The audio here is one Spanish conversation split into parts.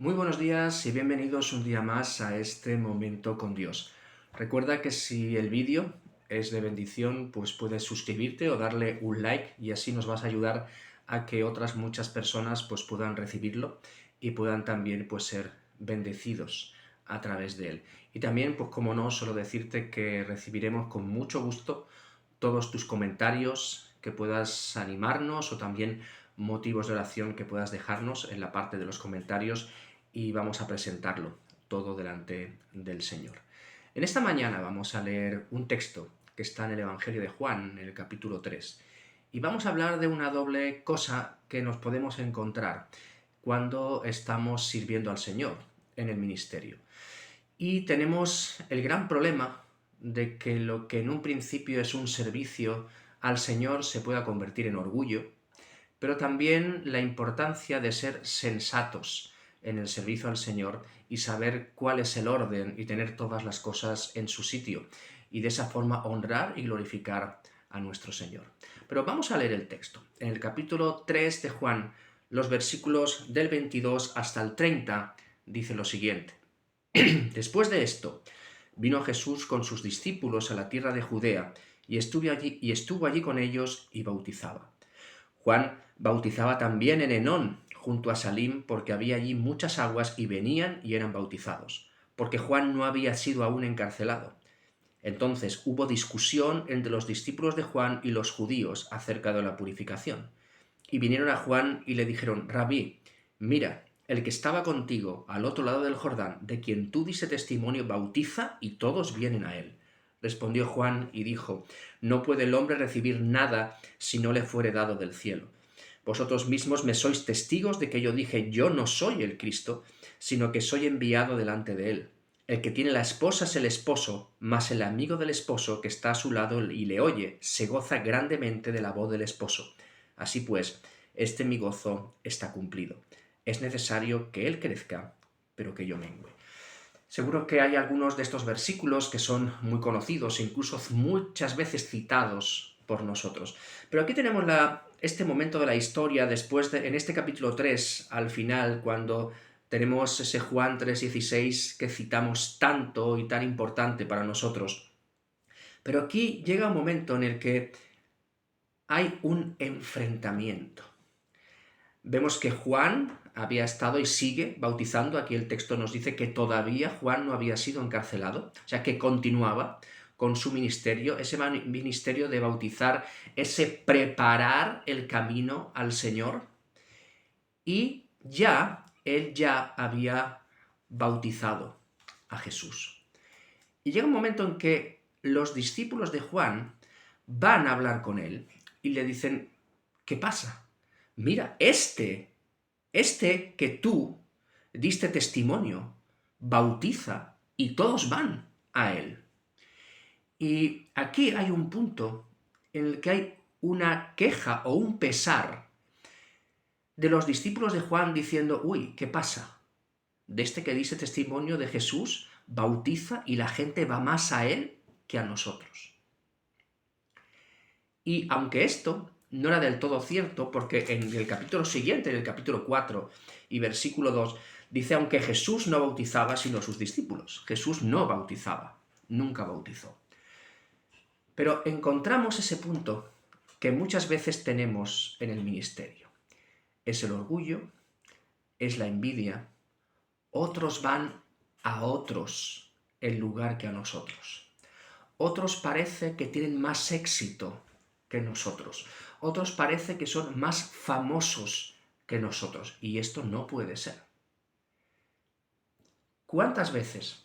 Muy buenos días y bienvenidos un día más a este momento con Dios. Recuerda que si el vídeo es de bendición, pues puedes suscribirte o darle un like y así nos vas a ayudar a que otras muchas personas pues puedan recibirlo y puedan también pues ser bendecidos a través de él. Y también, pues como no, solo decirte que recibiremos con mucho gusto todos tus comentarios, que puedas animarnos o también motivos de oración que puedas dejarnos en la parte de los comentarios y vamos a presentarlo todo delante del Señor. En esta mañana vamos a leer un texto que está en el Evangelio de Juan, en el capítulo 3, y vamos a hablar de una doble cosa que nos podemos encontrar cuando estamos sirviendo al Señor en el ministerio. Y tenemos el gran problema de que lo que en un principio es un servicio al Señor se pueda convertir en orgullo, pero también la importancia de ser sensatos en el servicio al Señor y saber cuál es el orden y tener todas las cosas en su sitio, y de esa forma honrar y glorificar a nuestro Señor. Pero vamos a leer el texto. En el capítulo 3 de Juan, los versículos del 22 hasta el 30, dice lo siguiente. Después de esto, vino Jesús con sus discípulos a la tierra de Judea, y estuvo allí con ellos y bautizaba. Juan bautizaba también en Enón, junto a Salim, porque había allí muchas aguas y venían y eran bautizados, porque Juan no había sido aún encarcelado. Entonces hubo discusión entre los discípulos de Juan y los judíos acerca de la purificación. Y vinieron a Juan y le dijeron: Rabí, mira, el que estaba contigo al otro lado del Jordán, de quien tú diste testimonio, bautiza y todos vienen a él. Respondió Juan y dijo: No puede el hombre recibir nada si no le fuere dado del cielo. Vosotros mismos me sois testigos de que yo dije: Yo no soy el Cristo, sino que soy enviado delante de él. El que tiene la esposa es el esposo, mas el amigo del esposo que está a su lado y le oye, se goza grandemente de la voz del esposo. Así pues, este mi gozo está cumplido. Es necesario que él crezca, pero que yo mengüe. Seguro que hay algunos de estos versículos que son muy conocidos, incluso muchas veces citados por nosotros. Pero aquí tenemos este momento de la historia, en este capítulo 3, al final, cuando tenemos ese Juan 3:16 que citamos tanto y tan importante para nosotros. Pero aquí llega un momento en el que hay un enfrentamiento. Vemos que Juan había estado y sigue bautizando. Aquí el texto nos dice que todavía Juan no había sido encarcelado, o sea que continuaba con su ministerio, ese ministerio de bautizar, ese preparar el camino al Señor, y él ya había bautizado a Jesús. Y llega un momento en que los discípulos de Juan van a hablar con él y le dicen: ¿qué pasa? Mira, este que tú diste testimonio, bautiza y todos van a él. Y aquí hay un punto en el que hay una queja o un pesar de los discípulos de Juan diciendo: uy, ¿qué pasa? De este que dice testimonio de Jesús, bautiza y la gente va más a él que a nosotros. Y aunque esto no era del todo cierto, porque en el capítulo siguiente, en el capítulo 4 y versículo 2, dice: aunque Jesús no bautizaba sino sus discípulos. Jesús no bautizaba, nunca bautizó. Pero encontramos ese punto que muchas veces tenemos en el ministerio. Es el orgullo, es la envidia. Otros van a otros en lugar que a nosotros. Otros parece que tienen más éxito que nosotros. Otros parece que son más famosos que nosotros. Y esto no puede ser. ¿Cuántas veces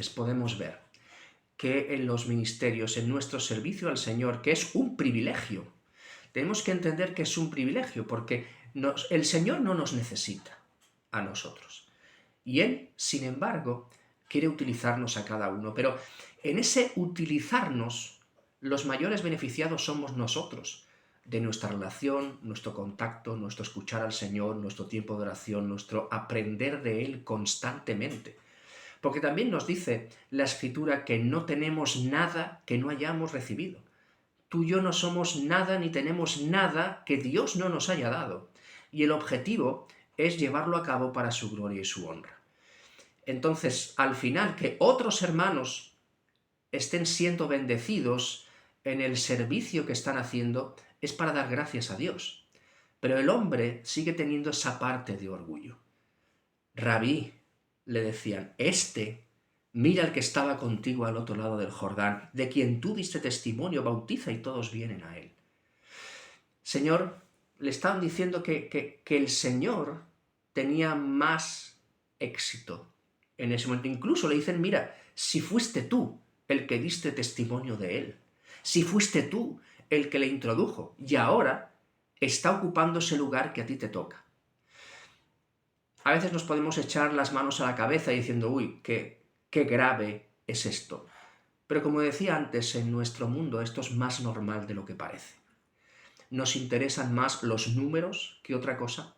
podemos ver que en los ministerios, en nuestro servicio al Señor, que es un privilegio? Tenemos que entender que es un privilegio porque el Señor no nos necesita a nosotros. Y Él, sin embargo, quiere utilizarnos a cada uno. Pero en ese utilizarnos, los mayores beneficiados somos nosotros, de nuestra relación, nuestro contacto, nuestro escuchar al Señor, nuestro tiempo de oración, nuestro aprender de Él constantemente. Porque también nos dice la Escritura que no tenemos nada que no hayamos recibido. Tú y yo no somos nada ni tenemos nada que Dios no nos haya dado. Y el objetivo es llevarlo a cabo para su gloria y su honra. Entonces, al final, que otros hermanos estén siendo bendecidos en el servicio que están haciendo, es para dar gracias a Dios. Pero el hombre sigue teniendo esa parte de orgullo. Rabí, le decían, mira el que estaba contigo al otro lado del Jordán, de quien tú diste testimonio, bautiza y todos vienen a él. Señor, le estaban diciendo que el Señor tenía más éxito en ese momento. Incluso le dicen, mira, si fuiste tú el que diste testimonio de él, si fuiste tú el que le introdujo, y ahora está ocupando ese lugar que a ti te toca. A veces nos podemos echar las manos a la cabeza diciendo, uy, qué grave es esto. Pero como decía antes, en nuestro mundo esto es más normal de lo que parece. Nos interesan más los números que otra cosa.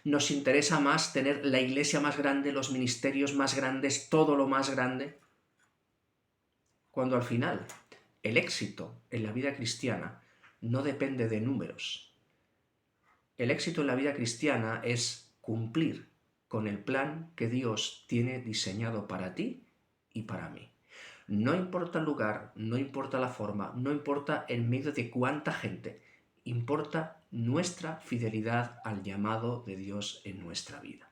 Nos interesa más tener la iglesia más grande, los ministerios más grandes, todo lo más grande. Cuando al final el éxito en la vida cristiana no depende de números. El éxito en la vida cristiana es cumplir con el plan que Dios tiene diseñado para ti y para mí. No importa el lugar, no importa la forma, no importa en medio de cuánta gente, importa nuestra fidelidad al llamado de Dios en nuestra vida.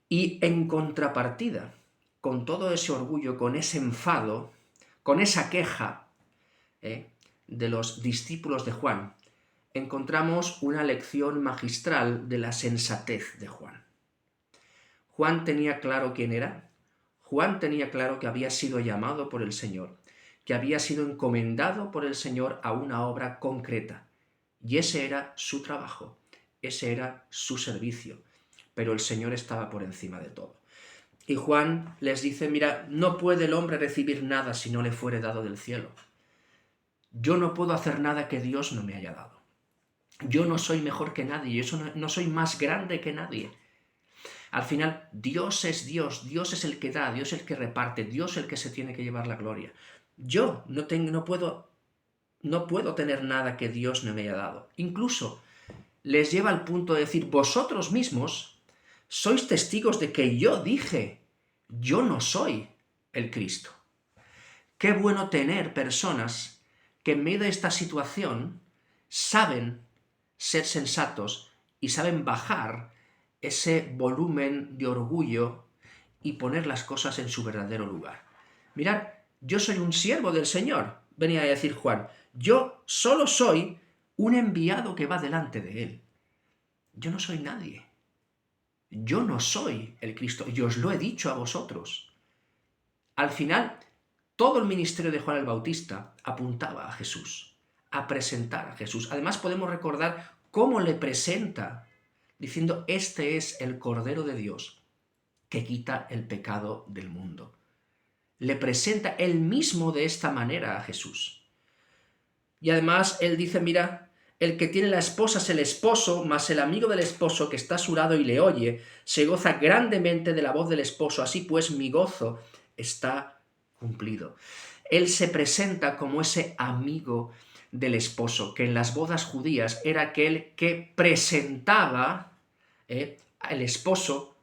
Y en contrapartida, con todo ese orgullo, con ese enfado, con esa queja de los discípulos de Juan, encontramos una lección magistral de la sensatez de Juan. Juan tenía claro quién era. Juan tenía claro que había sido llamado por el Señor, que había sido encomendado por el Señor a una obra concreta. Y ese era su trabajo, ese era su servicio. Pero el Señor estaba por encima de todo. Y Juan les dice, mira, no puede el hombre recibir nada si no le fuere dado del cielo. Yo no puedo hacer nada que Dios no me haya dado. Yo no soy mejor que nadie, yo no soy más grande que nadie. Al final, Dios es Dios, Dios es el que da, Dios es el que reparte, Dios es el que se tiene que llevar la gloria. Yo no puedo tener nada que Dios no me haya dado. Incluso les lleva al punto de decir, vosotros mismos sois testigos de que yo dije, yo no soy el Cristo. Qué bueno tener personas que en medio de esta situación saben ser sensatos y saben bajar ese volumen de orgullo y poner las cosas en su verdadero lugar. Mirad, yo soy un siervo del Señor, venía a decir Juan. Yo solo soy un enviado que va delante de él. Yo no soy nadie. Yo no soy el Cristo, y os lo he dicho a vosotros. Al final, todo el ministerio de Juan el Bautista apuntaba a Jesús, a presentar a Jesús. Además podemos recordar cómo le presenta, diciendo, este es el Cordero de Dios que quita el pecado del mundo. Le presenta él mismo de esta manera a Jesús. Y además él dice, mira, el que tiene la esposa es el esposo, mas el amigo del esposo que está a su lado y le oye, se goza grandemente de la voz del esposo, así pues mi gozo está cumplido. Él se presenta como ese amigo del esposo, que en las bodas judías era aquel que presentaba al esposo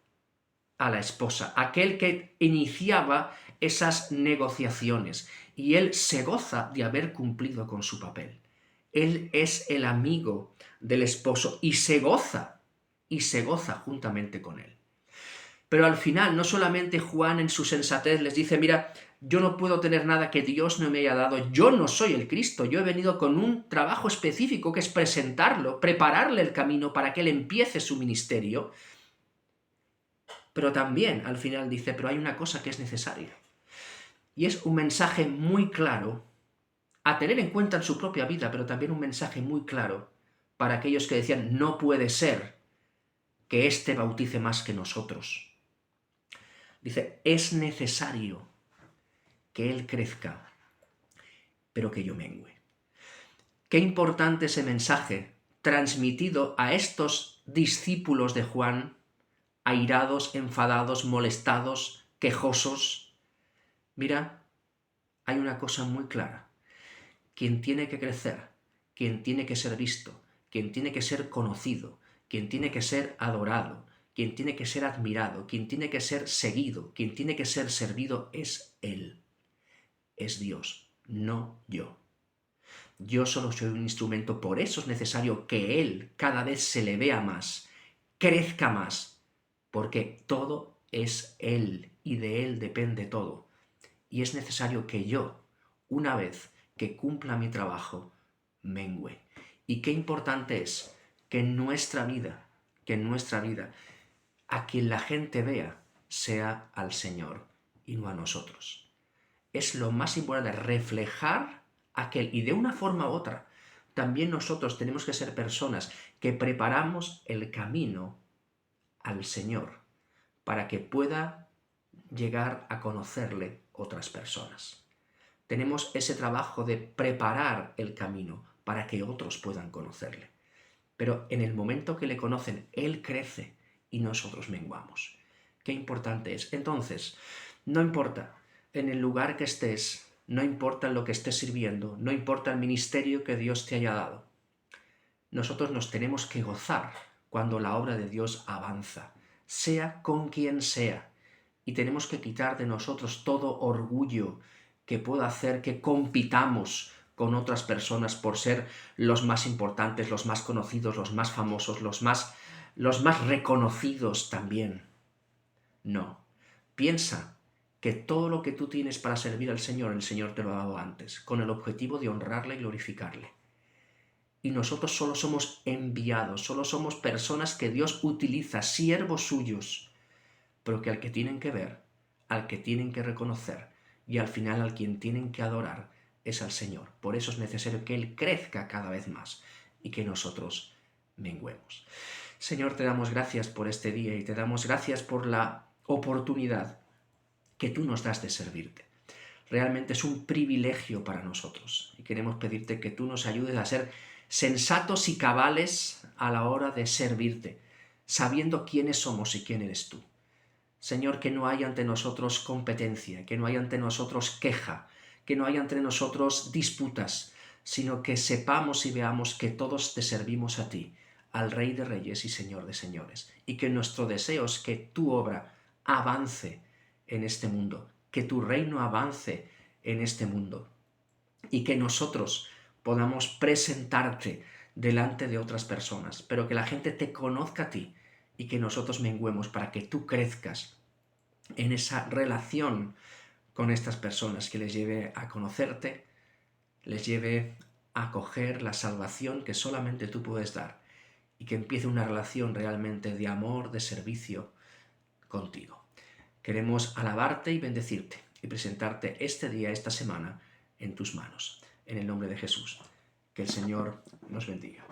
a la esposa, aquel que iniciaba esas negociaciones, y él se goza de haber cumplido con su papel. Él es el amigo del esposo y se goza juntamente con él. Pero al final, no solamente Juan en su sensatez les dice, mira, yo no puedo tener nada que Dios no me haya dado, yo no soy el Cristo, yo he venido con un trabajo específico que es presentarlo, prepararle el camino para que él empiece su ministerio, pero también al final dice, pero hay una cosa que es necesaria. Y es un mensaje muy claro, a tener en cuenta en su propia vida, pero también un mensaje muy claro para aquellos que decían, no puede ser que éste bautice más que nosotros. Dice, es necesario que él crezca, pero que yo mengüe. Qué importante ese mensaje transmitido a estos discípulos de Juan, airados, enfadados, molestados, quejosos. Mira, hay una cosa muy clara. Quien tiene que crecer, quien tiene que ser visto, quien tiene que ser conocido, quien tiene que ser adorado, quien tiene que ser admirado, quien tiene que ser seguido, quien tiene que ser servido es Él, es Dios, no yo. Yo solo soy un instrumento, por eso es necesario que Él cada vez se le vea más, crezca más, porque todo es Él y de Él depende todo. Y es necesario que yo, una vez que cumpla mi trabajo, mengüe. Y qué importante es que en nuestra vida, a quien la gente vea sea al Señor y no a nosotros. Es lo más importante, reflejar aquel. Y de una forma u otra, también nosotros tenemos que ser personas que preparamos el camino al Señor para que pueda llegar a conocerle otras personas. Tenemos ese trabajo de preparar el camino para que otros puedan conocerle. Pero en el momento que le conocen, Él crece y nosotros menguamos. Qué importante es. Entonces, no importa en el lugar que estés, no importa en lo que estés sirviendo, no importa el ministerio que Dios te haya dado. Nosotros nos tenemos que gozar cuando la obra de Dios avanza, sea con quien sea. Y tenemos que quitar de nosotros todo orgullo que pueda hacer que compitamos con otras personas por ser los más importantes, los más conocidos, los más famosos, los más reconocidos también. No. Piensa que todo lo que tú tienes para servir al Señor, el Señor te lo ha dado antes, con el objetivo de honrarle y glorificarle. Y nosotros solo somos enviados, solo somos personas que Dios utiliza, siervos suyos, pero que al que tienen que ver, al que tienen que reconocer y al final al quien tienen que adorar es al Señor. Por eso es necesario que Él crezca cada vez más y que nosotros menguemos. Señor, te damos gracias por este día y te damos gracias por la oportunidad que tú nos das de servirte. Realmente es un privilegio para nosotros y queremos pedirte que tú nos ayudes a ser sensatos y cabales a la hora de servirte, sabiendo quiénes somos y quién eres tú. Señor, que no haya ante nosotros competencia, que no haya ante nosotros queja, que no haya entre nosotros disputas, sino que sepamos y veamos que todos te servimos a ti, al Rey de Reyes y Señor de Señores, y que nuestro deseo es que tu obra avance en este mundo, que tu reino avance en este mundo, y que nosotros podamos presentarte delante de otras personas, pero que la gente te conozca a ti, y que nosotros menguemos para que tú crezcas en esa relación con estas personas, que les lleve a conocerte, les lleve a acoger la salvación que solamente tú puedes dar y que empiece una relación realmente de amor, de servicio contigo. Queremos alabarte y bendecirte y presentarte este día, esta semana, en tus manos. En el nombre de Jesús. Que el Señor nos bendiga.